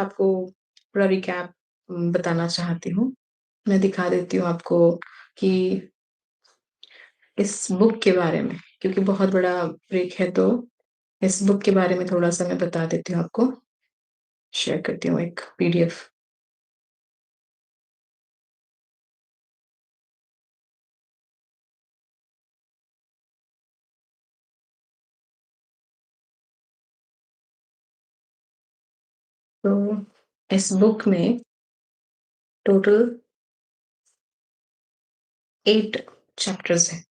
आपको पूरा रिकैप बताना चाहती हूँ। मैं दिखा देती हूँ आपको कि इस बुक के बारे में, क्योंकि बहुत बड़ा ब्रेक है तो इस बुक के बारे में थोड़ा-सा मैं बता देती हूँ आपको। शेयर करती हूँ एक पीडीएफ। तो इस बुक में टोटल 8 चैप्टर्स हैं,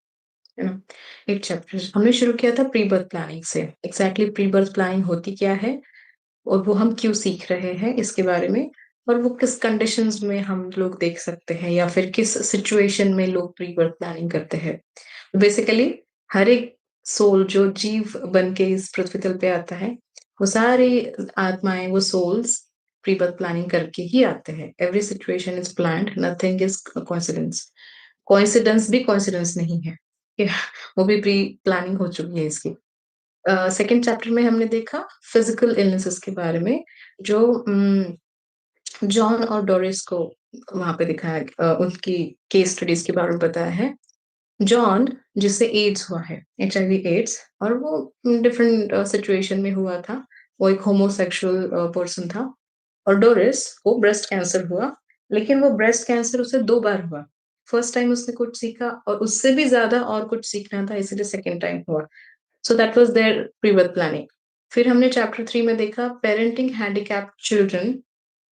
है ना? 8 चैप्टर्स। हमने शुरू किया था प्री बर्थ प्लानिंग से। एग्ज़ैक्टली प्री बर्थ प्लानिंग होती क्या है और वो हम क्यों सीख रहे हैं इसके बारे में, और वो किस कंडीशंस में हम लोग देख सकते हैं या फिर किस सिचुएशन में लोग प्री बर्थ प्लानिंग करते हैं। बेसिकली हर एक सोल जो जीव बन के इस पृथ्वी तल पे आता है, वो सारी आत्माएं, वो सोल्स प्री बर्थ प्लानिंग करके ही आते हैं। Every situation is planned, nothing is coincidence. Coincidence भी कोइंसिडेंस नहीं है। वो भी प्री प्लानिंग हो चुकी है इसकी। सेकंड चैप्टर में हमने देखा फिजिकल इलनेसेस के बारे में, जो जॉन और डोरिस को वहां पे दिखाया, उनकी केस स्टडीज के बारे में बताया है। जॉन, जिसे एड्स हुआ है, एचआईवी एड्स, और वो डिफरेंट सिचुएशन में हुआ था। वो एक होमोसेक्सुअल पर्सन था। और डोरिस को ब्रेस्ट कैंसर हुआ, लेकिन वो ब्रेस्ट कैंसर उसे 2 बार हुआ। फर्स्ट टाइम उसने कुछ सीखा और उससे भी ज्यादा और कुछ सीखना था, इसलिए सेकेंड टाइम हुआ। So that was their pre birth planning. फिर हमने चैप्टर 3 में देखा पेरेंटिंग हैंडीकैप्ड चिल्ड्रन।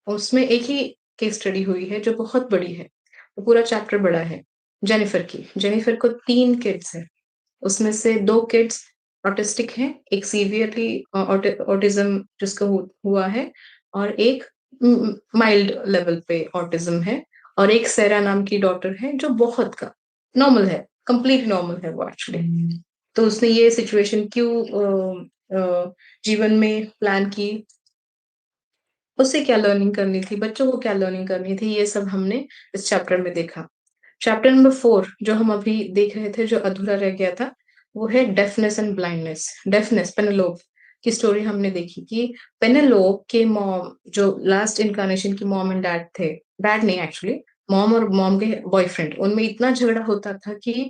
उसमें एक ही केस स्टडी हुई है जो बहुत बड़ी है। वो पूरा चैप्टर बड़ा है। जेनिफर की, जेनिफर को 3 किड्स है। उसमें से 2 किड्स ऑटिस्टिक हैं, एक सीवियरली ऑटिज्म जिसको हुआ है, और एक माइल्ड लेवल पे ऑटिज्म है। और एक सेरा नाम की डॉटर है जो बहुत का नॉर्मल है, कंप्लीट नॉर्मल है वो एक्चुअली। तो उसने ये सिचुएशन क्यों जीवन में प्लान की, उसे क्या लर्निंग करनी थी, बच्चों को क्या लर्निंग करनी थी, ये सब हमने इस चैप्टर में देखा। चैप्टर नंबर 4 जो हम अभी देख रहे थे, जो अधूरा रह गया था, वो है deafness and blindness. Deafness, Penelope की स्टोरी हमने देखी कि पेनेलोप के मॉम, जो लास्ट इनकारनेशन की मॉम एंड डैड थे, डैड नहीं एक्चुअली, मॉम और मॉम के बॉयफ्रेंड, उनमें इतना झगड़ा होता था कि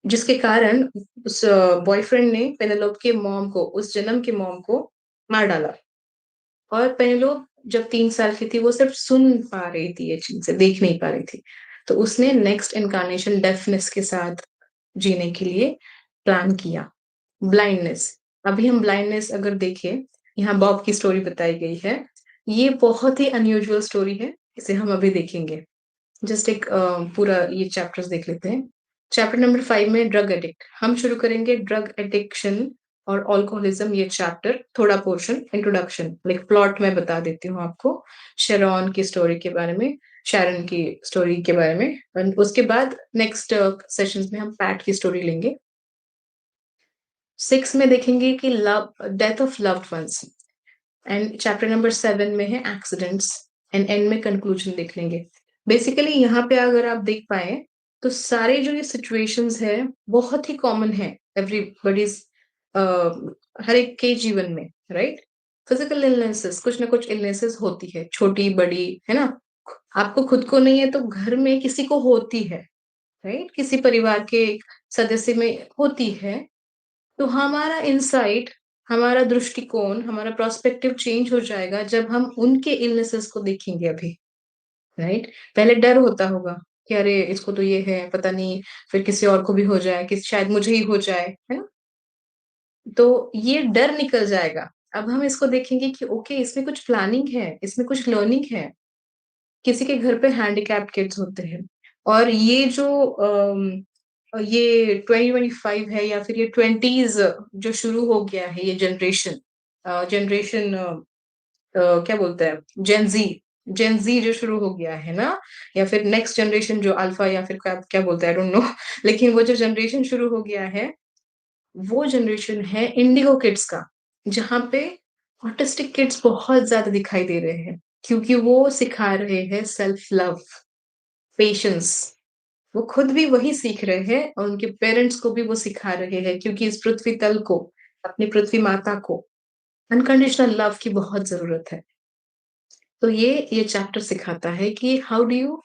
जिसके कारण उस बॉयफ्रेंड ने पेनेलोप के मॉम को, उस जन्म के मॉम को मार डाला। और पेनेलोप जब 3 साल की थी, वो सिर्फ सुन पा रही थी, ये चीजें देख नहीं पा रही थी। तो उसने नेक्स्ट इनकारनेशन डेफनेस के साथ जीने के लिए प्लान किया। ब्लाइंडनेस, अभी हम ब्लाइंडनेस अगर देखें, यहाँ बॉब की स्टोरी बताई गई है। ये बहुत ही अनयूजुअल स्टोरी है, इसे हम अभी देखेंगे। जस्ट एक पूरा ये चैप्टर्स देख लेते हैं। चैप्टर नंबर 5 में ड्रग एडिक्ट, हम शुरू करेंगे ड्रग एडिक्शन और अल्कोहलिज्म, ये चैप्टर थोड़ा पोर्शन इंट्रोडक्शन, लाइक प्लॉट में बता देती हूँ आपको। शेरॉन की स्टोरी के बारे में, शैरन की स्टोरी के बारे में, और उसके बाद नेक्स्ट सेशंस में हम पैट की स्टोरी लेंगे। 6 में देखेंगे कि love, death of loved ones. And chapter number 7 में है एक्सीडेंट्स। एंड एंड में कंक्लूजन देख लेंगे। बेसिकली यहाँ पे अगर आप देख पाए तो सारे जो ये सिचुएशंस है बहुत ही कॉमन है, एवरीबडीज, हर एक के जीवन में, राइट? फिजिकल इलनेसेस, कुछ ना कुछ इलनेसेस होती है, छोटी बड़ी, है ना? आपको खुद को नहीं है तो घर में किसी को होती है, राइट? किसी परिवार के एक सदस्य में होती है। तो हमारा इंसाइट, हमारा दृष्टिकोण, हमारा प्रोस्पेक्टिव चेंज हो जाएगा जब हम उनके इलनेसेस को देखेंगे अभी, राइट? पहले डर होता होगा कि अरे इसको तो ये है, पता नहीं फिर किसी और को भी हो जाए, कि शायद मुझे ही हो जाए, है ना? तो ये डर निकल जाएगा। अब हम इसको देखेंगे कि ओके, इसमें कुछ प्लानिंग है, इसमें कुछ लर्निंग है। किसी के घर पे हैंडीकैप्ड किड्स होते हैं, और ये जो ये 2025 है या फिर ये 20s जो शुरू हो गया है, ये जनरेशन, जनरेशन क्या बोलते हैं, जेनजी, जेनजी जो शुरू हो गया है ना, या फिर नेक्स्ट जनरेशन जो अल्फा, या फिर क्या क्या बोलते हैं, आई डोंट नो। लेकिन वो जो जनरेशन शुरू हो गया है, वो जनरेशन है इंडिगो किड्स का, जहाँ पे ऑटिस्टिक किड्स बहुत ज्यादा दिखाई दे रहे हैं, क्योंकि वो सिखा रहे हैं सेल्फ लव, पेशेंस। वो खुद भी वही सीख रहे हैं और उनके पेरेंट्स को भी वो सिखा रहे हैं, क्योंकि इस पृथ्वी तल को, अपनी पृथ्वी माता को अनकंडीशनल लव की बहुत जरूरत है। तो ये चैप्टर सिखाता है कि how do you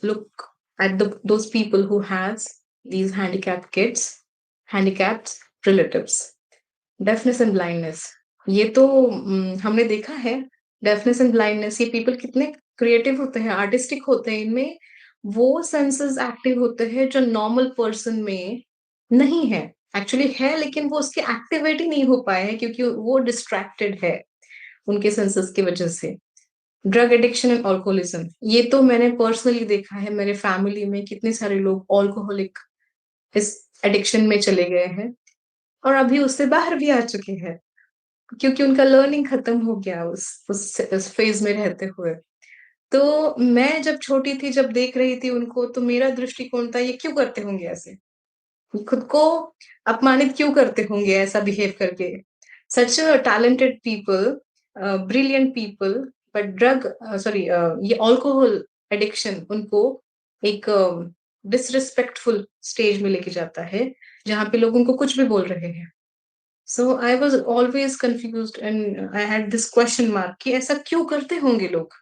look at those people who has these handicapped kids, handicapped relatives. Deafness and blindness, ये तो हमने देखा है। डेफनेस एंड ब्लाइंडनेस, ये पीपल कितने क्रिएटिव होते हैं, आर्टिस्टिक होते हैं। इनमें वो सेंसेस एक्टिव होते हैं जो नॉर्मल पर्सन में नहीं है। एक्चुअली है, लेकिन वो उसकी एक्टिविटी नहीं हो पाए हैं क्योंकि वो डिस्ट्रैक्टेड है उनके सेंसेस की वजह से। ड्रग एडिक्शन एंड अल्कोहलिज्म, ये तो मैंने पर्सनली देखा है। मेरे फैमिली में कितने सारे लोग अल्कोहलिक, इस एडिक्शन में चले गए हैं और अभी उससे बाहर भी आ चुके हैं क्योंकि उनका लर्निंग खत्म हो गया उस फेज में रहते हुए। तो मैं जब छोटी थी, जब देख रही थी उनको, तो मेरा दृष्टिकोण था ये क्यों करते होंगे ऐसे, खुद को अपमानित क्यों करते होंगे ऐसा बिहेव करके। सच talented people, brilliant people, but drug, sorry, ये अल्कोहल एडिक्शन उनको एक डिसरिस्पेक्टफुल स्टेज में लेके जाता है जहाँ पे लोग उनको कुछ भी बोल रहे हैं। So I was always confuse and I had this question mark कि ऐसा क्यों करते होंगे लोग,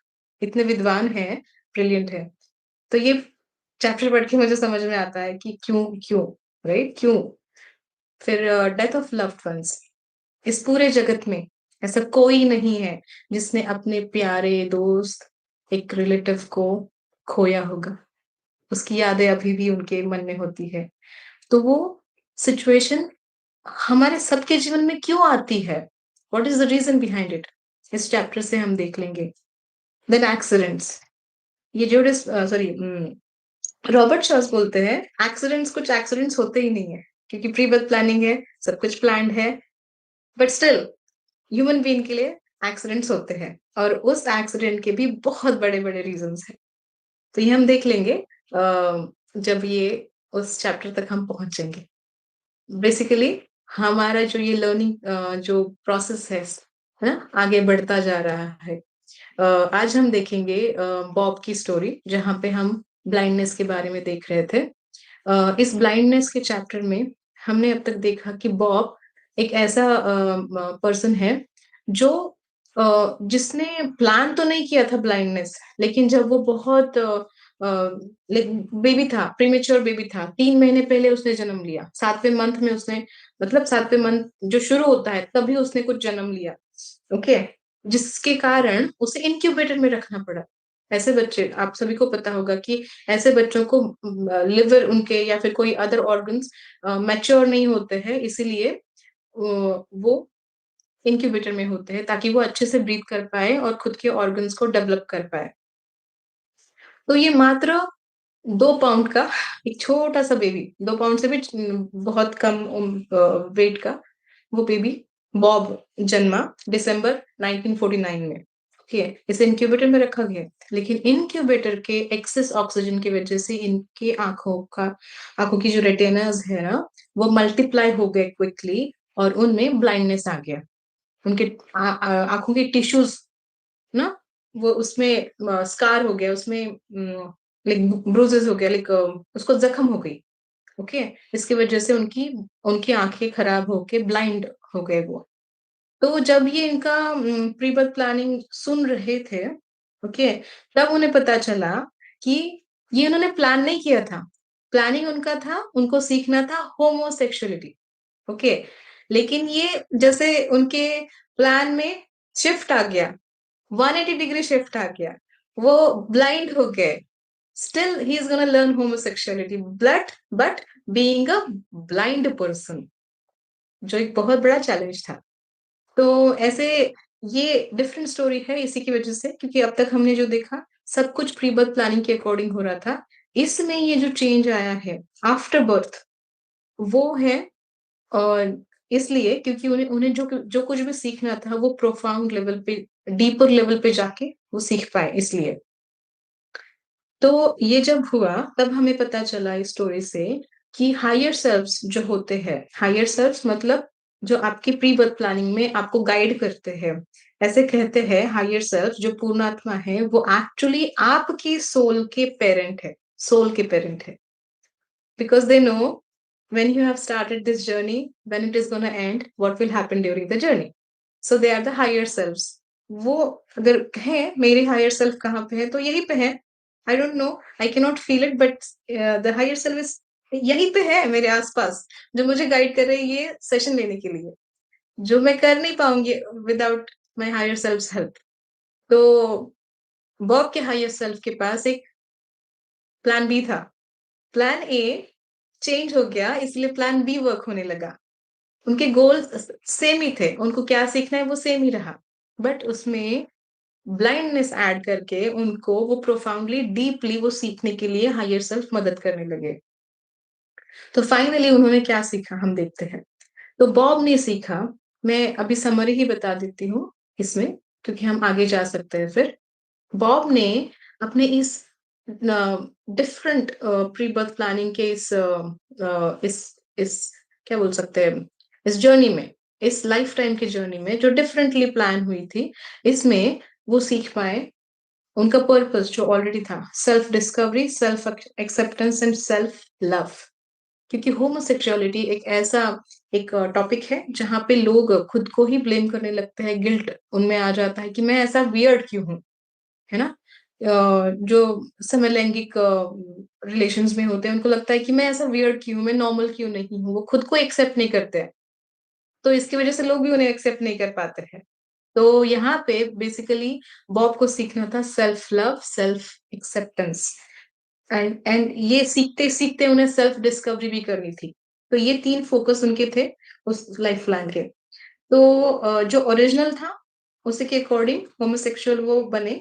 इतने विद्वान हैं, ब्रिलियंट है। तो ये चैप्टर पढ़ के मुझे समझ में आता है कि क्यों, क्यों, राइट, क्यों। फिर डेथ ऑफ लव्ड वंस, इस पूरे जगत में ऐसा कोई नहीं है जिसने अपने प्यारे दोस्त, एक रिलेटिव को खोया होगा। उसकी यादें अभी भी उनके मन में होती है। तो वो सिचुएशन हमारे सबके जीवन में क्यों आती है, what is the reason behind it, इस चैप्टर से हम देख लेंगे। देन एक्सीडेंट्स, ये जो सॉरी, रॉबर्ट शॉस बोलते हैं एक्सीडेंट्स, कुछ एक्सीडेंट्स होते ही नहीं है क्योंकि प्री बर्थ प्लानिंग है, सब कुछ प्लान्ड है। बट स्टिल ह्यूमन बीइंग के लिए एक्सीडेंट्स होते हैं और उस एक्सीडेंट के भी बहुत बड़े बड़े रीजंस हैं। तो ये हम देख लेंगे जब ये उस चैप्टर तक हम पहुंचेंगे। बेसिकली हमारा जो ये लर्निंग जो प्रोसेस है ना, आगे बढ़ता जा रहा है। आज हम देखेंगे बॉब की स्टोरी, जहाँ पे हम ब्लाइंडनेस के बारे में देख रहे थे। इस ब्लाइंडनेस के चैप्टर में हमने अब तक देखा कि बॉब एक ऐसा पर्सन है जो जिसने प्लान तो नहीं किया था ब्लाइंडनेस, लेकिन जब वो बहुत बेबी था, प्रीमेच्योर बेबी था, 3 महीने पहले उसने जन्म लिया, 7वें मंथ में उसने, मतलब 7वें मंथ जो शुरू होता है तभी उसने कुछ जन्म लिया। ओके, जिसके कारण उसे इंक्यूबेटर में रखना पड़ा। ऐसे बच्चे, आप सभी को पता होगा कि ऐसे बच्चों को लिवर उनके या फिर कोई अदर ऑर्गन्स मैच्योर नहीं होते हैं, इसीलिए वो इंक्यूबेटर में होते हैं ताकि वो अच्छे से ब्रीथ कर पाए और खुद के ऑर्गन्स को डेवलप कर पाए। तो ये मात्र 2 पाउंड का एक छोटा सा बेबी, 2 पाउंड से भी बहुत कम वेट का वो बेबी बॉब जन्मा दिसंबर 1949 में। ठीक है, इसे इंक्यूबेटर में रखा गया, लेकिन इंक्यूबेटर के एक्सेस ऑक्सीजन की वजह से इनके आंखों की जो रेटिनास है ना, वो मल्टीप्लाई हो गए क्विकली और उनमें ब्लाइंडनेस आ गया। उनके आंखों के टिश्यूज ना, वो उसमें स्कार हो गया, उसमें लाइक ब्रूजेस हो गया, लाइक उसको जख्म हो गई। ओके, इसकी वजह से उनकी उनकी आंखें खराब होके ब्लाइंड हो गए वो। तो जब ये इनका प्री बर्थ प्लानिंग सुन रहे थे, ओके, तब उन्हें पता चला कि ये उन्होंने प्लान नहीं किया था। प्लानिंग उनका था, उनको सीखना था होमोसेक्सुअलिटी। ओके, लेकिन ये जैसे उनके प्लान में शिफ्ट आ गया, 180 डिग्री शिफ्ट आ गया, वो ब्लाइंड हो गए। Still he is gonna learn homosexuality, but being a blind person, जो एक बहुत बड़ा चैलेंज था। तो ऐसे ये डिफरेंट स्टोरी है इसी की वजह से, क्योंकि अब तक हमने जो देखा सब कुछ प्री बर्थ प्लानिंग के अकॉर्डिंग हो रहा था। इसमें ये जो चेंज आया है आफ्टर बर्थ, वो है, और इसलिए क्योंकि उन्हें उन्हें जो कुछ भी सीखना था वो प्रोफाउंड लेवल पे, डीपर लेवल पे जाके वो सीख पाए, इसलिए। तो ये जब हुआ तब हमें पता चला इस स्टोरी से कि हायर सेल्फ्स जो होते हैं, हायर सेल्फ्स मतलब जो आपकी प्री बर्थ प्लानिंग में आपको गाइड करते हैं, ऐसे कहते हैं हायर सेल्फ जो पूर्णात्मा है वो एक्चुअली आपकी सोल के पेरेंट है, because they know when you have started this journey, when it is going to end, what will happen during the journey. So they are the higher selves. वो अगर कहें मेरे हायर सेल्फ कहाँ पे है, तो यहीं पे है। I don't know, I can not feel it, but the higher self is यहीं पे है मेरे आस-पास, जो मुझे गाइड कर रही है ये सेशन लेने के लिए, जो मैं कर नहीं पाऊँगी without my higher self's help. तो बॉब के हायर सेल्फ के पास एक प्लान बी था। प्लान ए चेंज हो गया, इसलिए प्लान बी वर्क होने लगा। उनके गोल्स सेम ही थे, उनको क्या सीखना है वो सेम ही रहा। बट उसमें ब्लाइंडनेस ऐड करके उनको वो प्रोफाउंडली डीपली वो सीखने के लिए हायर सेल्फ मदद करने लगे। तो फाइनली उन्होंने क्या सीखा हम देखते हैं। तो बॉब ने सीखा, मैं अभी समरी ही बता देती हूँ इसमें, क्योंकि हम आगे जा सकते हैं फिर। बॉब ने अपने इस डिफरेंट प्री बर्थ प्लानिंग के इस क्या बोल सकते हैं, इस जर्नी में, इस लाइफ टाइम की जर्नी में जो डिफरेंटली प्लान हुई थी, इसमें वो सीख पाए उनका पर्पस जो ऑलरेडी था, self discovery, self acceptance and self love. क्योंकि होमोसेक्सुअलिटी एक ऐसा एक टॉपिक है जहाँ पे लोग खुद को ही ब्लेम करने लगते हैं, गिल्ट उनमें आ जाता है कि मैं ऐसा वियर्ड क्यों हूँ, है ना? जो समलैंगिक रिलेशंस में होते हैं उनको लगता है कि मैं ऐसा वियर्ड क्यों हूँ, मैं नॉर्मल क्यों नहीं हूँ, वो खुद को एक्सेप्ट नहीं करते हैं। तो इसकी वजह से लोग भी उन्हें एक्सेप्ट नहीं कर पाते हैं। तो यहाँ पे बेसिकली बॉब को सीखना था self love, self acceptance, and ये सीखते-सीखते उन्हें सेल्फ डिस्कवरी भी करनी थी। तो ये 3 फोकस उनके थे उस लाइफ प्लान के। तो जो ओरिजिनल था, उसी के अकॉर्डिंग होमोसेक्सुअल वो बने।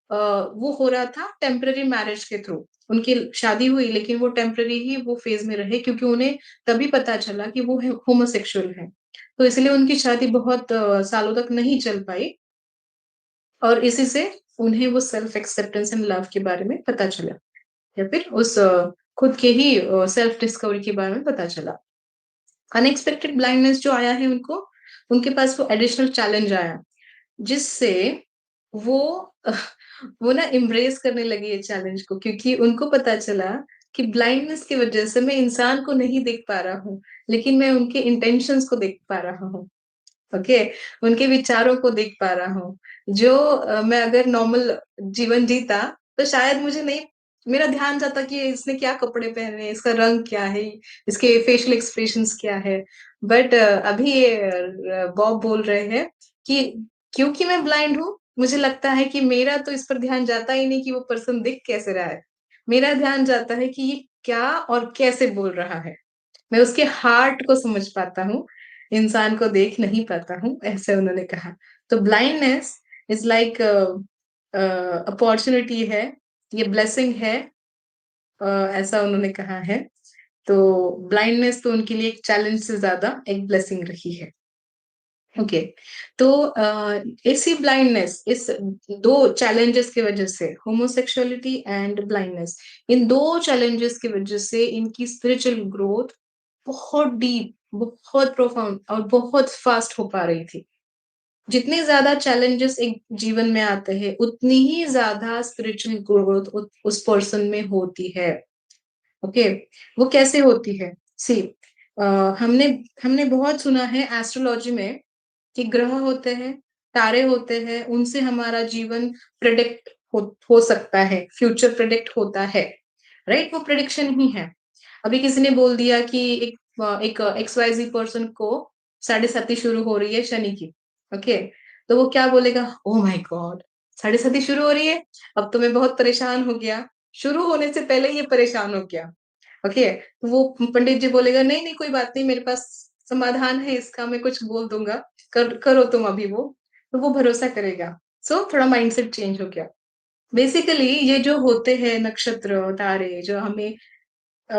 अ, वो हो रहा था टेम्परेरी मैरिज के थ्रू। उनकी शादी हुई लेकिन वो टेम्परेरी ही वो फेज़ में रहे, क्योंकि उन्हें तभी पता चला कि वो होमोसेक्सुअल हैं। तो इसलिए उनकी शादी बहुत सालों तक नहीं चल पाई, और इसी से उन्हें वो सेल्फ एक्सेप्टेंस एंड लव के बारे में पता चला, या फिर उस खुद के ही सेल्फ डिस्कवरी के बारे में पता चला। अनएक्सपेक्टेड ब्लाइंडनेस जो आया है उनको, उनके पास वो एडिशनल चैलेंज आया, जिससे वो वो ना एम्ब्रेस करने लगी ये चैलेंज को, क्योंकि उनको पता चला कि ब्लाइंडनेस की वजह से मैं इंसान को नहीं देख पा रहा हूँ, लेकिन मैं उनके इंटेंशंस को देख पा रहा हूँ। ओके, उनके विचारों को देख पा रहा हूँ। जो मैं अगर नॉर्मल जीवन जीता, तो शायद मुझे नहीं, मेरा ध्यान जाता कि इसने क्या कपड़े पहने हैं, इसका रंग क्या है, इसके फेशियल एक्सप्रेशंस क्या है। बट अभी ये बॉब बोल रहे हैं कि क्योंकि मैं ब्लाइंड हूँ, मुझे लगता है कि मेरा तो इस पर ध्यान जाता ही नहीं कि वो पर्सन दिख कैसे रहा है। मेरा ध्यान जाता है कि ये क्या और कैसे बोल रहा है। मैं उसके हार्ट को समझ पाता हूँ, इंसान को देख नहीं पाता हूँ, ऐसे उन्होंने कहा। तो ब्लाइंडनेस इज़ लाइक अपॉर्च्युनिटी है, ये ब्लेसिंग है, ऐसा उन्होंने कहा है। तो ब्लाइंडनेस तो उनके लिए एक चैलेंज से ज़्यादा एक ब्लेसिंग रही है। ओके, तो इसी ब्लाइंडनेस, इस 2 चैलेंजेस की वजह से, homosexuality and blindness, in 2 challenges की वजह से इनकी स्पिरिचुअल ग्रोथ बहुत डीप, बहुत प्रोफाउंड और बहुत फास्ट हो पा रही थी। जितने ज़्यादा चैलेंजेस एक जीवन में आते हैं, उतनी ही ज़्यादा स्पिरिचुअल ग्रोथ उस पर्सन में होती है। ओके, वो कैसे होती है? सी, अ, हमने हमने बहुत सुना है एस्ट्रोलॉजी में कि ग्रह होते हैं, तारे होते हैं, उनसे हमारा जीवन प्रेडिक्ट हो सकता है, फ्यूचर प्रेडिक्ट होता है, राइट? वो प्रेडिक्शन ही है। अभी किसी ने बोल दिया कि एक XYZ पर्सन को साढ़े-साती शुरू हो रही है शनि की, ओके? तो वो क्या बोलेगा? Oh my God! साढ़े-साती शुरू हो रही है? अब तो मैं बहुत परेशान हो गया। शुरू होने से पहले ही ये परेशान हो गया, ओके? तो वो पंडित जी बोलेगा, "नहीं-नहीं, कोई बात नहीं, मेरे पास समाधान है इसका, मैं कुछ बोल दूँगा, करो तुम अभी वो।" तो वो भरोसा करेगा। सो थोड़ा माइंडसेट चेंज हो गया। बेसिकली ये जो होते हैं नक्षत्र, तारे जो हमें अ,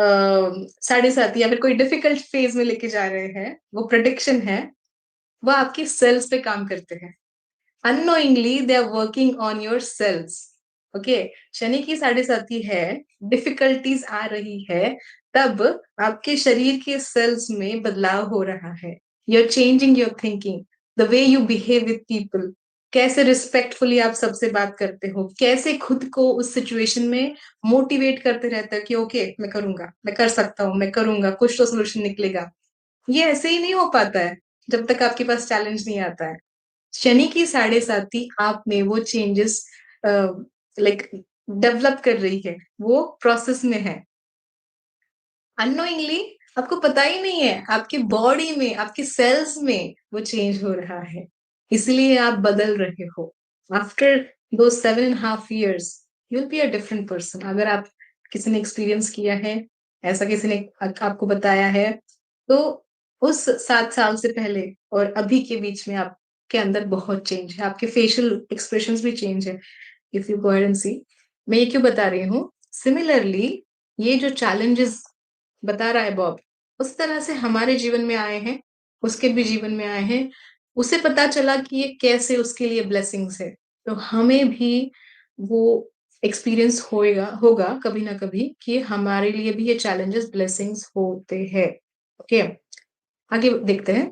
साढ़े-साती या फिर कोई डिफिकल्ट फेज़ में लेके जा रहे हैं, वो प्रेडिक्शन है, वो आपकी सेल्स पे काम करते हैं। Unknowingly they are working on your cells. Okay, Shani की साढ़े-साती है, डिफिकल्टीज़ आ रही है, तब आपके शरीर के सेल्स में बदलाव हो रहा है। You are changing your thinking, the way you behave with people, कैसे रिस्पेक्टफुली आप सबसे बात करते हो, कैसे खुद को उस सिचुएशन में मोटिवेट करते रहते हो कि ओके, मैं करूँगा, मैं कर सकता हूँ, मैं करूँगा, कुछ तो सॉल्यूशन निकलेगा। ये ऐसे ही नहीं हो पाता है, जब तक आपके पास चैलेंज नहीं आता है। शनि की साढ़े साथी आप में वो चेंजेस लाइक डेवलप कर रही है, वो प्रोसेस में है। अननोइंगली आपको पता ही नहीं है, आपकी बॉडी में, आपकी सेल्स में वो चेंज हो रहा है। इसलिए आप बदल रहे हो। आफ्टर दो 7.5 years you will be a different person. अगर आप किसी ने एक्सपीरियंस किया है, ऐसा किसी ने आपको बताया है, तो उस 7 साल से पहले और अभी के बीच में आपके अंदर बहुत चेंज है। आपके फेशियल एक्सप्रेशंस भी चेंज है। If you go ahead and see, मैं ये क्यों बता रही हूँ, सिमिलरली ये जो चैलेंजेस बता रहा है बॉब, उस तरह से हमारे जीवन में आए हैं, उसके भी जीवन में आए हैं। उसे पता चला कि ये कैसे उसके लिए ब्लेसिंग्स है। तो हमें भी वो एक्सपीरियंस होएगा होगा कभी ना कभी कि हमारे लिए भी ये चैलेंजेस ब्लेसिंग्स होते हैं। ओके, आगे देखते हैं।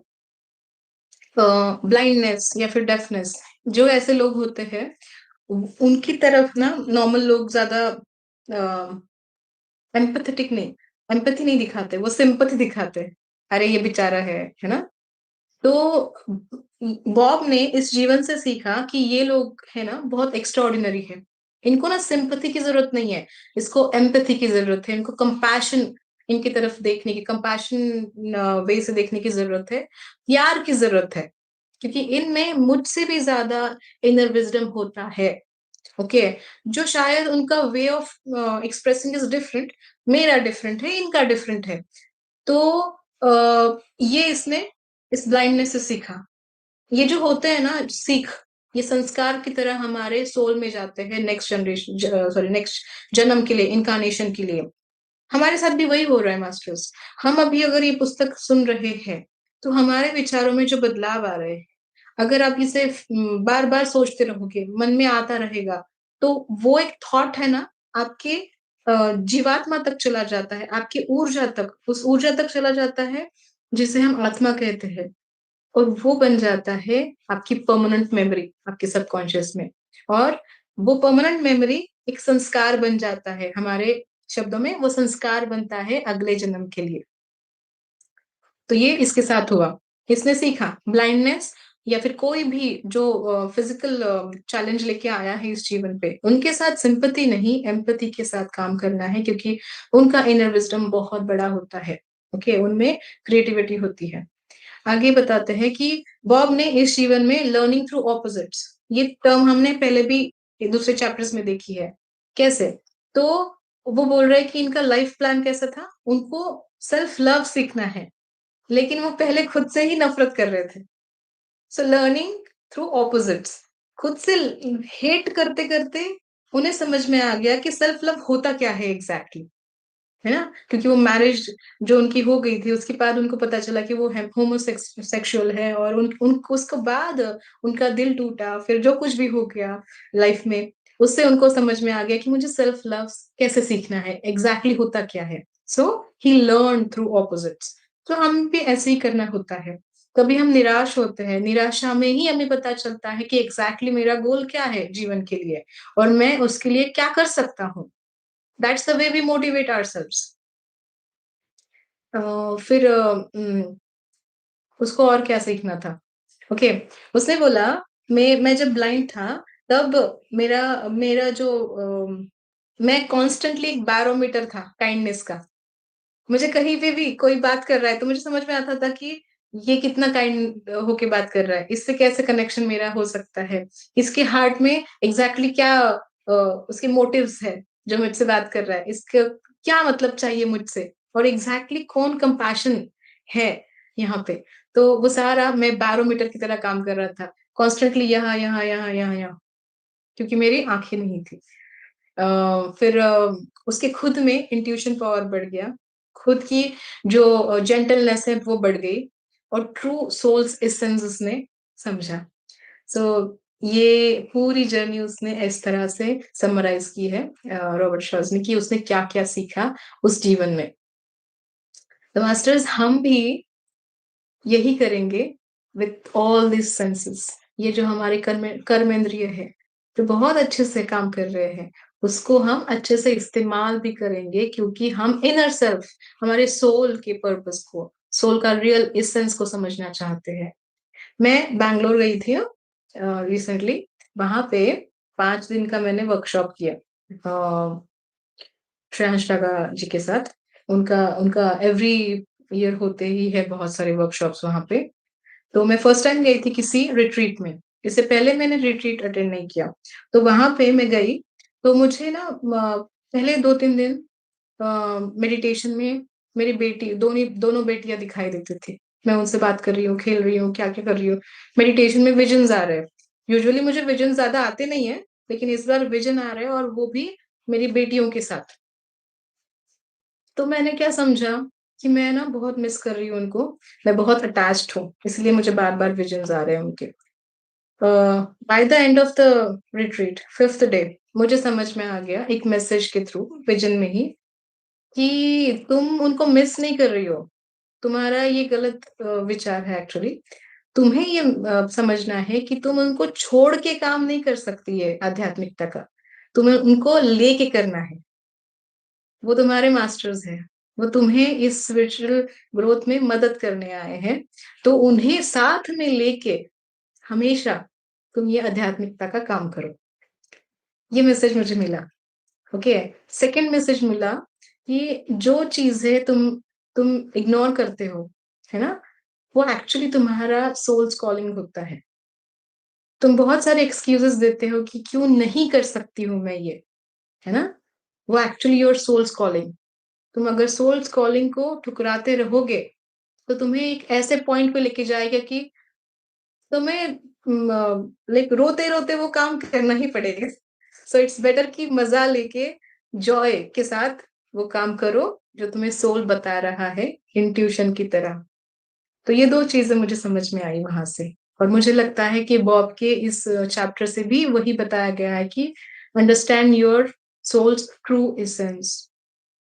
ब्लाइंडनेस या फिर डेफनेस, जो ऐसे लोग होते हैं उनकी तरफ ना नॉर्मल लोग ज्यादा एम्पैथेटिक नहीं, एम्पैथी नहीं दिखाते, वो सिंपैथी दिखाते हैं। अरे ये बेचारा है ना। तो बॉब ने इस जीवन से सीखा कि ये लोग है ना बहुत एक्स्ट्राऑर्डिनरी है। इनको ना सिंपैथी की जरूरत नहीं है, इसको एम्पैथी की जरूरत है। इनको कंपैशन, इनकी तरफ देखने की, कंपैशन वे से देखने की जरूरत है, प्यार की जरूरत है। क्योंकि इनमें मुझसे भी ज्यादा इनर विजडम होता है। ओके, जो शायद उनका way of expressing is different, मेरा डिफरेंट है, इनका डिफरेंट है। तो ये इसने इस ब्लाइंडनेस से सीखा। ये जो होते हैं ना सीख, ये संस्कार की तरह हमारे सोल में जाते हैं नेक्स्ट जनरेशन, सॉरी नेक्स्ट जन्म के लिए, इनकारनेशन के लिए। हमारे साथ भी वही हो रहा है मास्टर्स। हम अभी अगर ये पुस्तक सुन रहे हैं तो हमारे विचारों में जो बदलाव आ रहे हैं, अगर आप इसे बार बार सोचते रहोगे, मन में आता रहेगा, तो वो एक थॉट है ना, आपके जीवात्मा तक चला जाता है, आपकी ऊर्जा तक, उस ऊर्जा तक चला जाता है जिसे हम आत्मा कहते हैं। और वो बन जाता है आपकी परमानेंट मेमोरी आपके सबकॉन्शियस में। और वो परमानेंट मेमोरी एक संस्कार बन जाता है, हमारे शब्दों में वो संस्कार बनता है अगले जन्म के लिए। तो ये इसके साथ हुआ। इसने सीखा ब्लाइंडनेस या फिर कोई भी जो फिजिकल चैलेंज लेके आया है इस जीवन पे, उनके साथ सिंपैथी नहीं एम्पैथी के साथ काम करना है, क्योंकि उनका इनर विजडम बहुत बड़ा होता है। ओके, उनमें क्रिएटिविटी होती है। आगे बताते हैं कि बॉब ने इस जीवन में लर्निंग थ्रू ऑपोजिट्स, ये टर्म हमने पहले भी दूसरे चैप्टर्स में देखी है। कैसे? तो वो बोल रहे हैं कि इनका लाइफ प्लान कैसा था, उनको सेल्फ लव सीखना है, लेकिन वो पहले खुद से ही नफरत कर रहे थे। सो लर्निंग थ्रू ऑपोजिट्स, खुद से हेट करते करते उन्हें समझ में आ गया कि सेल्फ लव होता क्या है एग्जैक्टली, है ना। क्योंकि वो मैरिज जो उनकी हो गई थी उसके बाद उनको पता चला कि वो होमोसेक्सुअल है, और उनको उसके बाद उनका दिल टूटा, फिर जो कुछ भी हो गया लाइफ में, उससे उनको समझ में आ गया कि मुझे सेल्फ लव कैसे सीखना है, एग्जैक्टली होता क्या है। सो ही लर्न थ्रू ऑपोजिट्स। तो हम भी ऐसे ही करना होता है। कभी हम निराश होते हैं, निराशा में ही हमें पता चलता है कि एग्जैक्टली मेरा गोल क्या है जीवन के लिए, और मैं उसके लिए क्या कर सकता हूँ। That's the way we motivate ourselves. फिर उसको और क्या सीखना था। ओके, उसने बोला मैं जब ब्लाइंड था तब मेरा मेरा जो मैं कॉन्स्टेंटली एक बैरोमीटर था काइंडनेस का। मुझे कहीं पे भी कोई बात कर रहा है तो मुझे समझ में आता था कि ये कितना काइंड होके बात कर रहा है, इससे कैसे कनेक्शन मेरा हो सकता है, इसके हार्ट में एग्जैक्टली क्या उसके मोटिव्स है जो मुझसे बात कर रहा है, इसका क्या मतलब चाहिए मुझसे, और एग्जैक्टली कौन कंपैशन है यहाँ पे। तो वो सारा मैं बैरोमीटर की तरह काम कर रहा था, कॉन्स्टेंटली यहाँ यहाँ यहाँ यहाँ यहाँ, क्योंकि मेरी आंखें नहीं थी। फिर उसके खुद में इंट्यूशन पावर बढ़ गया, खुद की जो जेंटलनेस है वो बढ़ गई, और ट्रू सोल्स एसेंस उसने समझा। सो ये पूरी जर्नी उसने इस तरह से समराइज की है रॉबर्ट शॉज ने, कि उसने क्या क्या सीखा उस जीवन में। तो मास्टर्स हम भी यही करेंगे विथ ऑल दिस सेंसेस। ये जो हमारे कर्मेंद्रिय है जो बहुत अच्छे से काम कर रहे हैं, उसको हम अच्छे से इस्तेमाल भी करेंगे, क्योंकि हम इनर सेल्फ, हमारे सोल के पर्पस को, सोल का रियल एसेंस को समझना चाहते हैं। मैं बैंगलोर गई थी रिसेंटली, वहाँ पे 5 दिन का मैंने वर्कशॉप किया श्रेयांश डागा जी के साथ। उनका उनका एवरी ईयर होते ही है बहुत सारे वर्कशॉप्स वहाँ पे। तो मैं फर्स्ट टाइम गई थी किसी रिट्रीट में। इससे पहले मैंने रिट्रीट अटेंड नहीं किया। तो वहाँ पे मैं गई, तो मुझे ना पहले 2-3 दिन मेडिटेशन में मेरी बेटी दोनों बेटियाँ दिखाई देती थी। मैं उनसे बात कर रही हूँ, खेल रही हूँ, क्या-क्या कर रही हूँ। मेडिटेशन में विजन्स आ रहे हैं। यूजुअली मुझे विजन ज़्यादा आते नहीं हैं, लेकिन इस बार विजन आ रहे हैं और वो भी मेरी बेटियों के साथ। तो मैंने क्या समझा कि मैं ना बहुत मिस कर रही हूँ उनको, मैं बहुत अटैच्ड हूँ, इसलिए मुझे बार-बार विजन्स आ रहे हैं उनके। By the end of the retreat, 5th day, मुझे समझ में आ गया एक मैसेज के थ्रू, विजन में ही, कि तुम उनको मिस नहीं कर रही हो। तुम्हारा ये गलत विचार है एक्चुअली। तुम्हें ये समझना है कि तुम उनको छोड़ के काम नहीं कर सकती है आध्यात्मिकता का। तुम्हें उनको लेके करना है। वो तुम्हारे मास्टर्स हैं। वो तुम्हें इस स्पिरिचुअल ग्रोथ में मदद करने आए हैं। तो उन्हें साथ में लेके हमेशा तुम ये आध्यात्मिकता का काम करो। ये मैसेज मुझे मिला। ओके। सेकंड मैसेज मिला कि जो चीजें तुम इग्नोर करते हो, है ना, वो एक्चुअली तुम्हारा सोल्स कॉलिंग होता है। तुम बहुत सारे एक्सक्यूजेस देते हो कि क्यों नहीं कर सकती हूँ मैं ये, है ना? वो एक्चुअली योर सोल्स कॉलिंग। तुम अगर सोल्स कॉलिंग को ठुकराते रहोगे, तो तुम्हें एक ऐसे पॉइंट पे लेके जाएगा कि तुम्हें लाइक रोते-रोते वो काम करना ही पड़ेगा। सो इट्स बेटर कि मज़ा लेके, जॉय के साथ वो काम करो, जो तुम्हें सोल बता रहा है, इंट्यूशन की तरह। तो ये 2 चीज़ें मुझे समझ में आई वहाँ से। और मुझे लगता है कि बॉब के इस चैप्टर से भी वही बताया गया है कि understand your soul's true essence.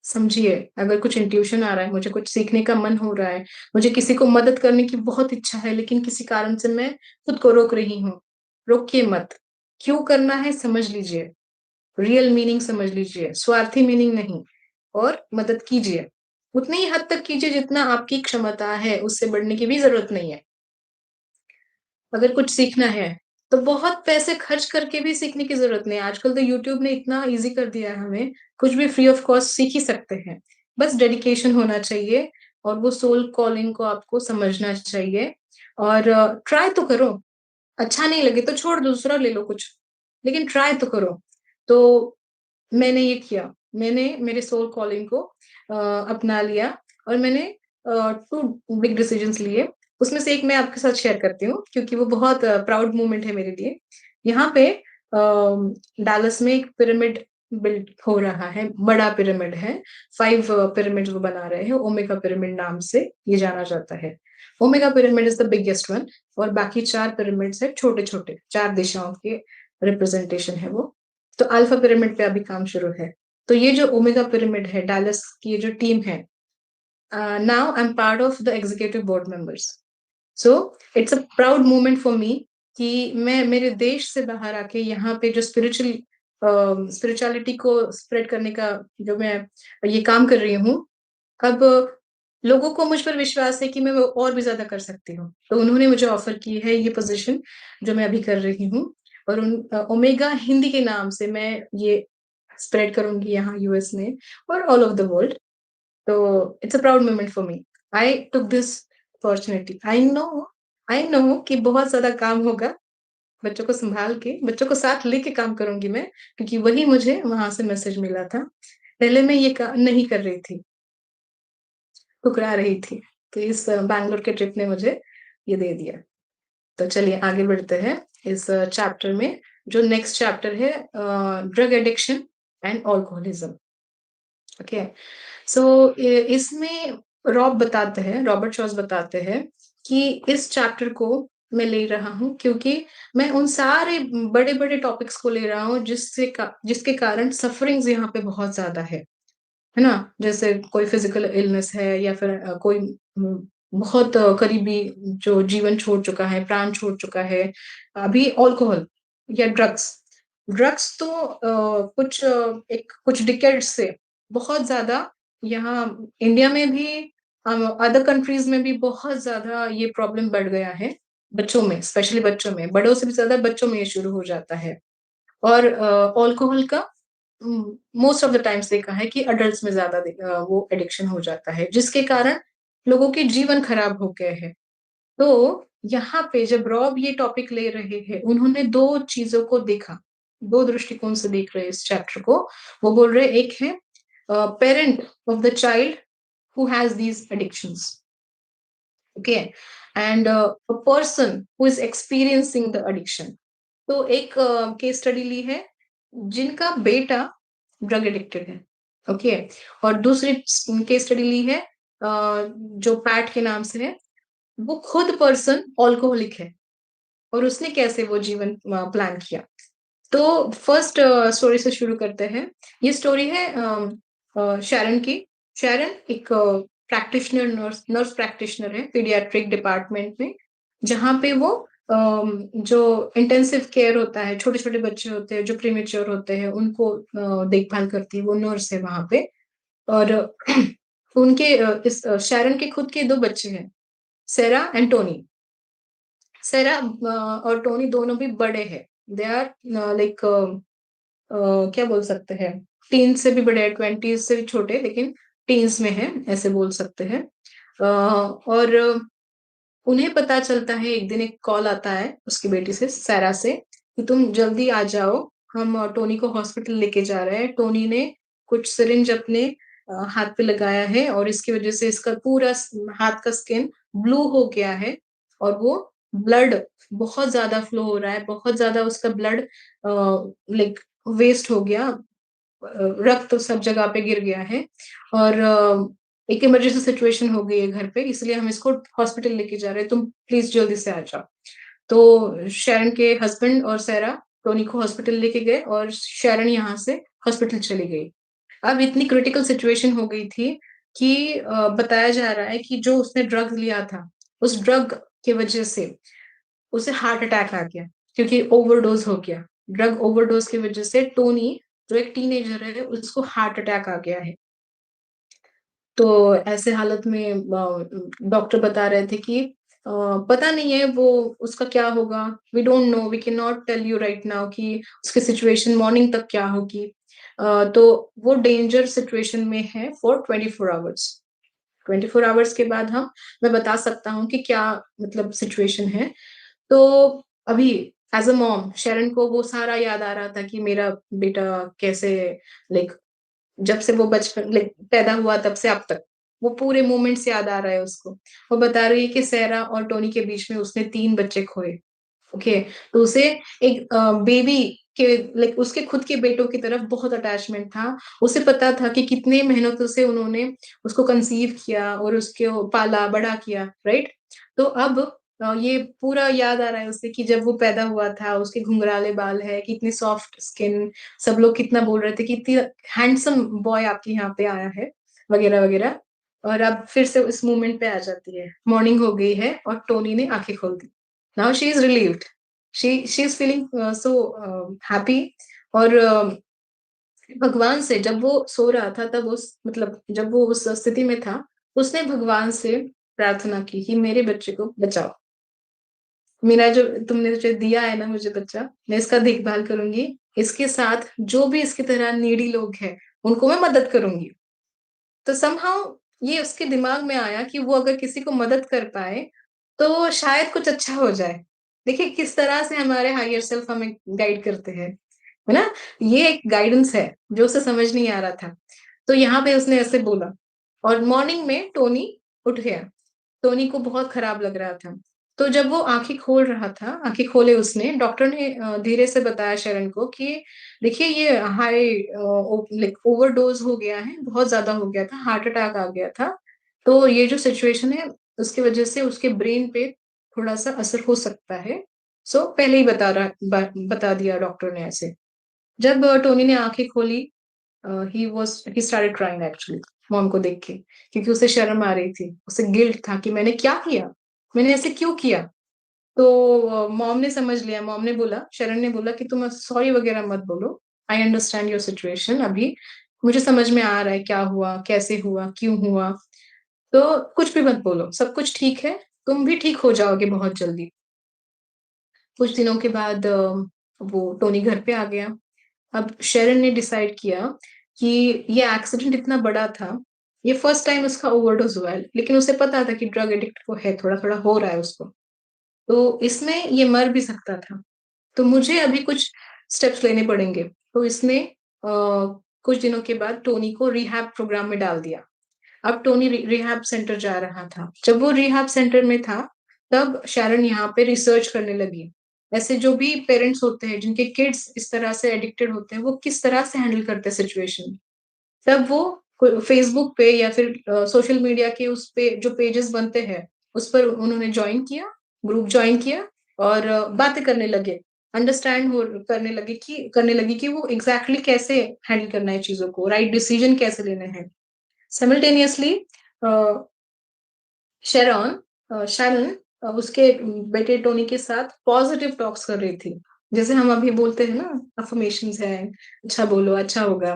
समझिए, अगर कुछ इंट्यूशन आ रहा है, मुझे कुछ सीखने का मन हो रहा है, मुझे किसी को मदद करने की बहुत इच्छा है, लेकिन किसी कारण से मैं खुद को रोक रही हूँ। रोकिए मत। क्यों करना है समझ लीजिए, रियल मीनिंग समझ लीजिए, स्वार्थी मीनिंग नहीं, और मदद कीजिए। उतनी ही हद तक कीजिए जितना आपकी क्षमता है, उससे बढ़ने की भी ज़रूरत नहीं है। अगर कुछ सीखना है, तो बहुत पैसे खर्च करके भी सीखने की ज़रूरत नहीं है। आजकल तो यूट्यूब ने इतना ईज़ी कर दिया है हमें, कुछ भी फ्री ऑफ कॉस्ट सीख ही सकते हैं। बस डेडिकेशन होना चाहिए और वो सोल कॉलिंग को आपको समझना चाहिए और ट्राई तो करो। अच्छा नहीं लगे तो छोड़ दो, दूसरा ले लो कुछ, लेकिन ट्राई तो करो। तो मैंने ये किया, मैंने मेरे सोल कॉलिंग को अपना लिया और मैंने 2 बिग डिसीजंस लिए। उसमें से एक मैं आपके साथ शेयर करती हूँ क्योंकि वो बहुत प्राउड मोमेंट है मेरे लिए। यहाँ पे डालस में एक पिरामिड बिल्ड हो रहा है, बड़ा पिरामिड है। 5 पिरामिड्स वो बना रहे हैं, ओमेगा पिरामिड नाम से ये जाना जाता है। Omega pyramid is the biggest one और बाकी 4 पिरामिड्स हैं छोटे-छोटे, 4 दिशाओं के रिप्रेजेंटेशन है वो। तो अल्फा पिरामिड पे अभी काम शुरू है। तो ये जो ओमेगा पिरामिड है, डालस की ये जो टीम है, now I am part of the executive board members. So it's a proud moment for मी कि मैं मेरे देश से बाहर आके यहाँ पे जो स्पिरिचुअलिटी को स्प्रेड करने का जो मैं ये काम कर रही हूँ, अब लोगों को मुझ पर विश्वास है कि मैं वो और भी ज़्यादा कर सकती हूँ। तो उन्होंने मुझे ऑफ़र की है ये पोज़ीशन जो मैं अभी कर रही हूँ और ओमेगा हिंदी के नाम से मैं ये स्प्रेड करूँगी यहाँ यूएस में और ऑल ओवर द वर्ल्ड। तो it's a proud moment for me. I took this opportunity. I know कि बहुत ज़्यादा काम होगा, बच्चों को सँभाल के, बच्चों को साथ लेके काम करूँगी मैं, क्योंकि वही मुझे वहाँ से मैसेज मिला था। पहले मैं ये काम नहीं कर रही थी। ठुकरा रही थी। तो इस बैंगलोर के ट्रिप ने मुझे ये दे दिया। तो चलिए आगे बढ़ते हैं इस चैप्टर में, जो नेक्स्ट चैप्टर है drug addiction and alcoholism. Okay. So इसमें रॉबर्ट शॉस बताते हैं कि इस चैप्टर को मैं ले रहा हूँ क्योंकि मैं उन सारे बड़े-बड़े टॉपिक्स को ले रहा हूँ जिसके कारण सफरिंग्स यहाँ पे बहुत ज़्यादा है ना? जैसे कोई फिज़िकल इलनेस है या फिर कोई बहुत करीबी जो जीवन छोड़ चुका है, प्राण छोड़ चुका है। अभी अल्कोहल या ड्रग्स। ड्रग्स तो कुछ डिकेड्स से बहुत ज़्यादा यहाँ इंडिया में भी अदर कंट्रीज़ में भी बहुत ज़्यादा ये प्रॉब्लम बढ़ गया है। बच्चों में, स्पेशली बच्चों में, बड़ों से भी ज़्यादा बच्चों में ये शुरू हो जाता है। और अल्कोहल का मोस्ट ऑफ द टाइम्स देखा है कि अडल्ट्स में ज़्यादा वो एडिक्शन हो जाता है, जिसके कारण लोगों के जीवन खराब हो गए हैं। तो यहाँ पे जब रॉब ये टॉपिक ले रहे हैं, उन्होंने 2 चीज़ों को देखा, 2 दृष्टिकोण से देख रहे हैं इस चैप्टर को। वो बोल रहे हैं, एक है parent of the child who has these addictions, okay? And a person who is experiencing the addiction. तो एक केस स्टडी ली है, जिनका बेटा ड्रग एडिक्टेड है, ओके? और दूसरी केस स्टडी ली है जो पैट के नाम से है, वो खुद पर्सन अल्कोहलिक है और उसने कैसे वो जीवन प्लान किया। तो फर्स्ट स्टोरी से शुरू करते हैं। ये स्टोरी है शैरन की। शैरन एक प्रैक्टिशनर, नर्स नर्स प्रैक्टिशनर है पीडियाट्रिक डिपार्टमेंट में, जहाँ पे वो जो इंटेंसिव केयर होता है, छोटे-छोटे बच्चे होते हैं जो प्रीमेच्योर होते हैं, उनको देखभाल करती है, वो नर्स है वहाँ पे। और उनके शैरन के खुद के 2 बच्चे हैं, सेरा एंड टोनी। सेरा और टोनी दोनों भी बड़े हैं। दे आर लाइक क्या बोल सकते हैं, टीन से भी बड़े हैं, 20s से भी छोटे, लेकिन टीन्स में हैं, ऐसे बोल सकते हैं। और उन्हें पता चलता है, एक दिन एक कॉल आता है उसकी बेटी से, सैरा से, कि तुम जल्दी आ जाओ, हम टोनी को हॉस्पिटल लेके जा रहे हैं। टोनी ने कुछ सिरिंज अपने हाथ पे लगाया है और इसकी वजह से इसका पूरा हाथ का स्किन ब्लू हो गया है और वो ब्लड बहुत ज्यादा फ्लो हो रहा है, बहुत ज्यादा उसका ब्लड लाइक वेस्ट हो गया, रक्त सब जगह पे गिर गया है। और एक इमरजेंसी सिचुएशन हो गई है घर पे, इसलिए हम इसको हॉस्पिटल लेके जा रहे हैं, तुम प्लीज जल्दी से आ जाओ। तो शैरन के हस्बैंड और सैरा टोनी को हॉस्पिटल लेके गए और शैरन यहाँ से हॉस्पिटल चली गई। अब इतनी क्रिटिकल सिचुएशन हो गई थी कि बताया जा रहा है कि जो उसने ड्रग लिया था, उस ड्रग की वजह से उसे हार्ट अटैक आ गया, क्योंकि ओवरडोज हो गया। ड्रग ओवरडोज की वजह से टोनी, जो एक टीनेजर है, उसको हार्ट अटैक आ गया है। तो ऐसे हालत में डॉक्टर बता रहे थे कि पता नहीं है वो उसका क्या होगा, we don't know, we can not tell you right now कि उसकी सिचुएशन मॉर्निंग तक क्या होगी। तो वो डेंजर सिचुएशन में है फॉर 24 आवर्स। 24 आवर्स के बाद हम मैं बता सकता हूँ कि क्या मतलब सिचुएशन है। तो अभी एज अ मॉम शेरन को वो सारा याद आ रहा था कि मेरा बेटा कैसे, लाइक जब से वो बचपन लाइक पैदा हुआ तब से अब तक वो पूरे मोमेंट्स याद आ रहा है उसको। वो बता रही है कि सैरा और टोनी के बीच में उसने 3 बच्चे खोए, ओके? तो उसे एक बेबी के लाइक उसके खुद के बेटों की तरफ बहुत अटैचमेंट था। उसे पता था कि कितने मेहनतों से उन्होंने उसको कंसीव किया और उसको पाला बड़ा किया, राइट? तो अब ये पूरा याद आ रहा है उसे कि जब वो पैदा हुआ था, उसके घुंघराले बाल है, कितनी सॉफ्ट स्किन, सब लोग कितना बोल रहे थे कि इतनी हैंडसम बॉय आपके यहाँ पे आया है, वगैरह वगैरह। और अब फिर से उस मोमेंट पे आ जाती है, मॉर्निंग हो गई है और टोनी ने आंखें खोल दी। Now she is relieved, she is feeling so happy. और भगवान से जब वो सो रहा था, तब उस मतलब जब वो उस स्थिति में था, उसने भगवान से प्रार्थना की कि मेरे बच्चे को बचाओ, मेरा जो तुमने जो दिया है ना मुझे बच्चा, मैं इसका देखभाल करूंगी, इसके साथ जो भी इसकी तरह नीडी लोग हैं उनको मैं मदद करूंगी। तो समहाउ ये उसके दिमाग में आया कि वो अगर किसी को मदद कर पाए तो शायद कुछ अच्छा हो जाए। देखिए किस तरह से हमारे हायर सेल्फ हमें गाइड करते हैं, है ना? ये एक गाइडेंस है जो उसे समझ नहीं आ रहा था। तो यहाँ पे उसने ऐसे बोला और मॉर्निंग में टोनी उठ गया। टोनी को बहुत खराब लग रहा था। तो जब वो आँखें खोल रहा था, आँखें खोले उसने, डॉक्टर ने धीरे से बताया शरण को कि देखिए ये हाई लाइक ओवरडोज़ हो गया है, बहुत ज़्यादा हो गया था, हार्ट अटैक आ गया था। तो ये जो सिचुएशन है उसकी वज़ह से उसके ब्रेन पे थोड़ा-सा असर हो सकता है। सो पहले ही बता दिया डॉक्टर ने ऐसे। जब टोनी ने आँखें खोली, he started crying actually mom को देख के, क्योंकि उसे शर्म आ रही थी, उसे गिल्ट था कि मैंने क्या किया? मैंने ऐसे क्यों किया? तो मॉम ने समझ लिया, मॉम ने बोला, शरण ने बोला कि तुम सॉरी वगैरह मत बोलो, आई अंडरस्टैंड योर सिचुएशन अभी, मुझे समझ में आ रहा है क्या हुआ, कैसे हुआ, क्यों हुआ, तो कुछ भी मत बोलो, सब कुछ ठीक है, तुम भी ठीक हो जाओगे बहुत जल्दी। कुछ दिनों के बाद वो टोनी घर पे आ गया। अब शेरन ने डिसाइड किया कि ये एक्सीडेंट इतना बड़ा था, ये फर्स्ट टाइम उसका ओवरडोज हुआ है, लेकिन उसे पता था कि ड्रग एडिक्ट को है, थोड़ा-थोड़ा हो रहा है उसको। तो इसमें ये मर भी सकता था। तो मुझे अभी कुछ स्टेप्स लेने पड़ेंगे। तो इसने कुछ दिनों के बाद टोनी को रिहैब प्रोग्राम में डाल दिया। अब टोनी रिहैब सेंटर जा रहा था। जब वो रिहैब सेंटर में था, तब शैरन यहाँ पे रिसर्च करने लगी। ऐसे जो भी पेरेंट्स होते हैं, जिनके किड्स इस तरह से एडिक्टेड होते हैं, वो किस तरह से हैंडल करते हैं सिचुएशन। तब वो फेसबुक पे या फिर सोशल मीडिया के उस पे जो पेजेस बनते हैं, उस पर उन्होंने ज्वाइन किया, ग्रुप ज्वाइन किया और बातें करने लगे। अंडरस्टैंड हो करने लगी कि वो एग्जैक्टली कैसे हैंडल करना है चीजों को, राइट डिसीजन कैसे लेने हैं। साइमल्टेनियसली शैरन उसके बेटे टोनी के साथ पॉजिटिव टॉक्स कर रही थी। जैसे हम अभी बोलते हैं ना, अफर्मेशंस है, अच्छा बोलो अच्छा होगा।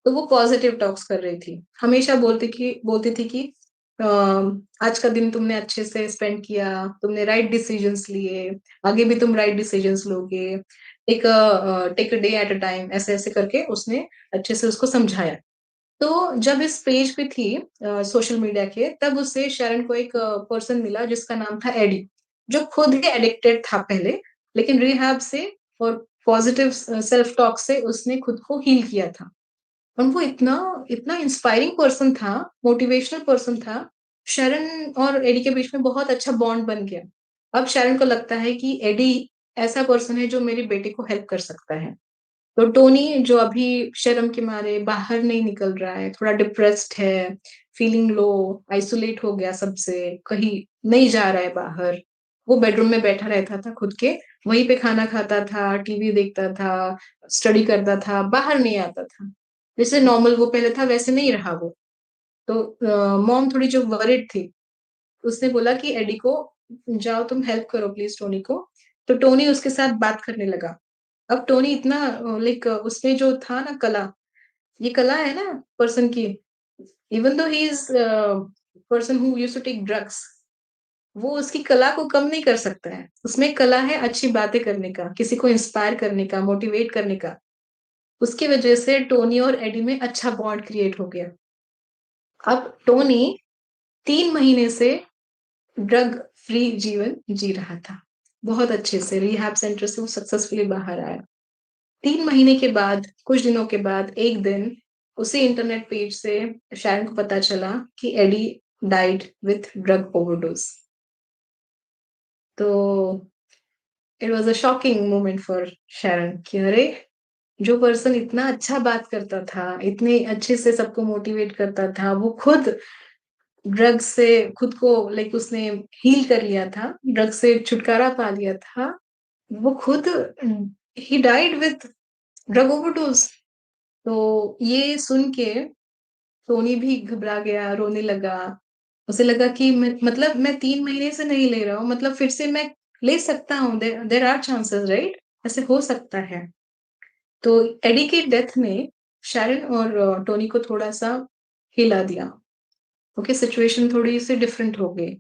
तो वो पॉजिटिव टॉक्स कर रही थी। हमेशा बोलती थी कि आज का दिन तुमने अच्छे से स्पेंड किया, तुमने राइट डिसीजंस लिए, आगे भी तुम राइट डिसीजंस लोगे। Take a day at a time, ऐसे ऐसे करके उसने अच्छे से उसको समझाया। तो जब इस पेज पे थी सोशल मीडिया के, तब उसे शरण को एक पर्सन मिला जिसका नाम था एडी, जो खुद ही एडिक्टेड था पहले, लेकिन रिहैब से और पॉजिटिव सेल्फ टॉक से उसने खुद को हील किया था। और वो इतना इतना इंस्पायरिंग पर्सन था, मोटिवेशनल पर्सन था। शरण और एडी के बीच में बहुत अच्छा बॉन्ड बन गया। अब शरण को लगता है कि एडी ऐसा पर्सन है जो मेरे बेटे को हेल्प कर सकता है। तो टोनी जो अभी शर्म के मारे बाहर नहीं निकल रहा है, थोड़ा डिप्रेस्ड है, फीलिंग लो, आइसोलेट हो गया सबसे, कहीं नहीं जा रहा है बाहर। वो बेडरूम में बैठा रहता था खुद के, वहीं पे खाना खाता था, टीवी देखता था, स्टडी करता था, बाहर नहीं आता था। जैसे नॉर्मल वो पहले था वैसे नहीं रहा वो। तो मॉम थोड़ी जो वरिड थी, उसने बोला कि एडी को जाओ तुम हेल्प करो प्लीज टोनी को। तो टोनी उसके साथ बात करने लगा। अब टोनी इतना लाइक उसमें जो था ना कला, ये कला है ना पर्सन की। Even though he is person who used to take drugs, वो उसकी कला को कम नहीं कर सकता है। उसमें कला है अच्छी बातें करने का, किसी को इंस्पायर करने का, मोटिवेट करने का। उसकी वजह से टोनी और एडी में अच्छा बॉन्ड क्रिएट हो गया। अब टोनी 3 महीने से ड्रग फ्री जीवन जी रहा था, बहुत अच्छे से। रिहैब सेंटर से वो सक्सेसफुली बाहर आया। 3 महीने के बाद, कुछ दिनों के बाद, एक दिन उसी इंटरनेट पेज से शैरन को पता चला कि Eddie died with drug overdose. तो it was a shocking moment for Sharon कि अरे, जो पर्सन इतना अच्छा बात करता था, इतने अच्छे से सबको मोटिवेट करता था, वो खुद ड्रग से खुद को लाइक उसने हील कर लिया था, ड्रग से छुटकारा पा लिया था। वो खुद he died with drug overdose. तो ये सुन के टोनी भी घबरा गया, रोने लगा। उसे लगा कि मतलब मैं 3 महीने से नहीं ले रहा हूँ, मतलब फिर से मैं ले सकता हूँ। देर आर चांसेस, राइट, ऐसे हो सकता है। तो एडी की डेथ ने शैरन और टोनी को थोड़ा सा हिला दिया। ओके, सिचुएशन थोड़ी सी डिफरेंट हो गई।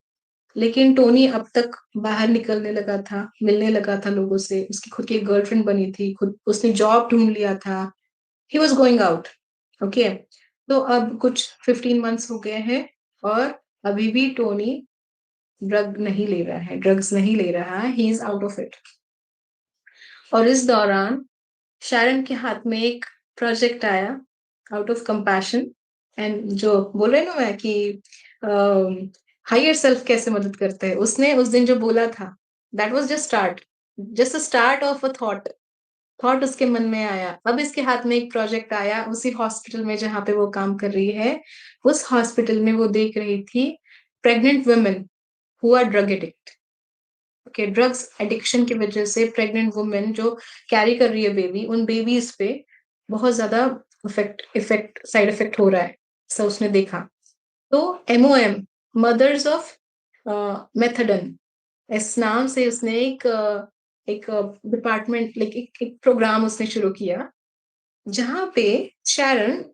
लेकिन टोनी अब तक बाहर निकलने लगा था, मिलने लगा था लोगों से, उसकी खुद की एक गर्लफ्रेंड बनी थी, खुद उसने जॉब ढूंढ लिया था। He was going out. Okay. तो अब कुछ 15 मंथ्स हो गए हैं और अभी भी टोनी ड्रग नहीं ले रहा है, ड्रग्स नहीं ले रहा है, he is out of it. और इस दौरान शारन के हाथ में एक प्रोजेक्ट आया, आउट ऑफ कंपैशन। एंड जो बोले ना मैं कि हायर सेल्फ कैसे मदद करते हैं, उसने उस दिन जो बोला था, that was just a start of a thought उसके मन में आया। अब इसके हाथ में एक प्रोजेक्ट आया, उसी हॉस्पिटल में जहाँ पे वो काम कर रही है, उस हॉस्पिटल में वो देख रही थी pregnant women who are drug addict. Okay, drugs addiction की वजह से प्रेग्नेंट वुमेन जो कैरी कर रही है बेबी, उन बेबीज पे बहुत ज्यादा इफेक्ट साइड इफेक्ट हो रहा है, ऐसा उसने देखा। तो MOM, मदर्स ऑफ मेथडन, इस नाम से उसने एक डिपार्टमेंट, लाइक एक प्रोग्राम उसने शुरू किया, जहाँ पे शैरन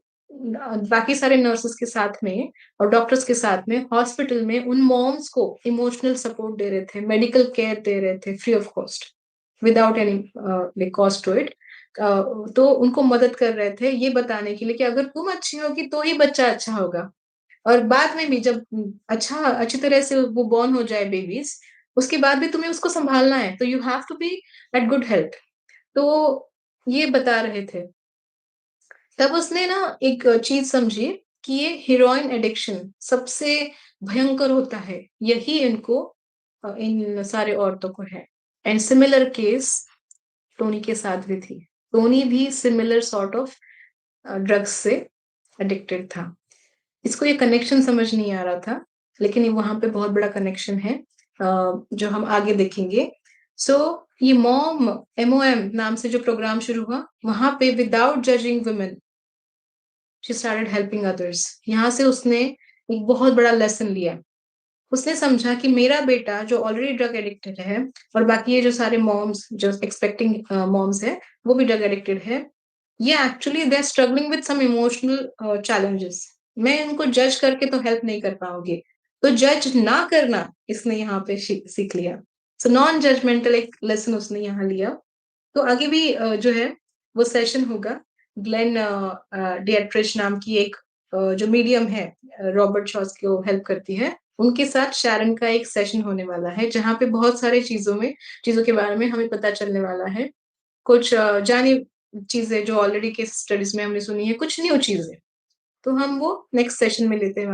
बाकी सारे नर्सेस के साथ में और डॉक्टर्स के साथ में हॉस्पिटल में उन मॉम्स को इमोशनल सपोर्ट दे रहे थे, मेडिकल केयर दे रहे थे free of cost. Without any like cost to it. तो उनको मदद कर रहे थे ये बताने के लिए कि अगर तुम अच्छी होगी तो ही बच्चा अच्छा होगा। और बाद में भी जब अच्छा अच्छी तरह से वो बॉर्न हो जाए बेबीज, उसके बाद भी तुम्हें उसको संभालना है, तो you have to be at good health. तो ये बता रहे थे। तब उसने ना एक चीज समझी कि ये हीरोइन एडिक्शन सबसे भयंकर होता है, यही इनको इन सारे औरतों को है। एंड सिमिलर केस टोनी के साथ भी थी। टोनी भी सिमिलर सॉर्ट ऑफ ड्रग्स से एडिक्टेड था। इसको ये कनेक्शन समझ नहीं आ रहा था, लेकिन वहां पे बहुत बड़ा कनेक्शन है जो हम आगे देखेंगे। सो ये मॉम MOM नाम से जो प्रोग्राम शुरू हुआ, वहां पे without judging women she started helping others. यहाँ से उसने एक बहुत बड़ा लेसन लिया। उसने समझा कि मेरा बेटा जो ऑलरेडी ड्रग एडिक्टेड है, और बाकी ये जो सारे मॉम्स जो एक्सपेक्टिंग मॉम्स है वो भी ड्रग एडिक्टेड है, ये actually they are struggling with some emotional challenges. मैं उनको जज करके तो हेल्प नहीं कर पाऊंगी, तो जज ना करना इसने यहाँ पे सीख लिया। सो नॉन जजमेंटल एक लेसन उसने यहाँ लिया। तो आगे भी जो है वो सेशन होगा। ग्लेन डिएट्रिच नाम की एक जो मीडियम है, रॉबर्ट शॉस को हेल्प करती है, उनके साथ शैरन का एक सेशन होने वाला है, जहाँ पे बहुत सारे चीजों के बारे में हमें पता चलने वाला है। कुछ जानी चीजें जो ऑलरेडी केस स्टडीज में हमने सुनी है, कुछ न्यू चीजें। तो हम वो नेक्स्ट सेशन में लेते हैं वहां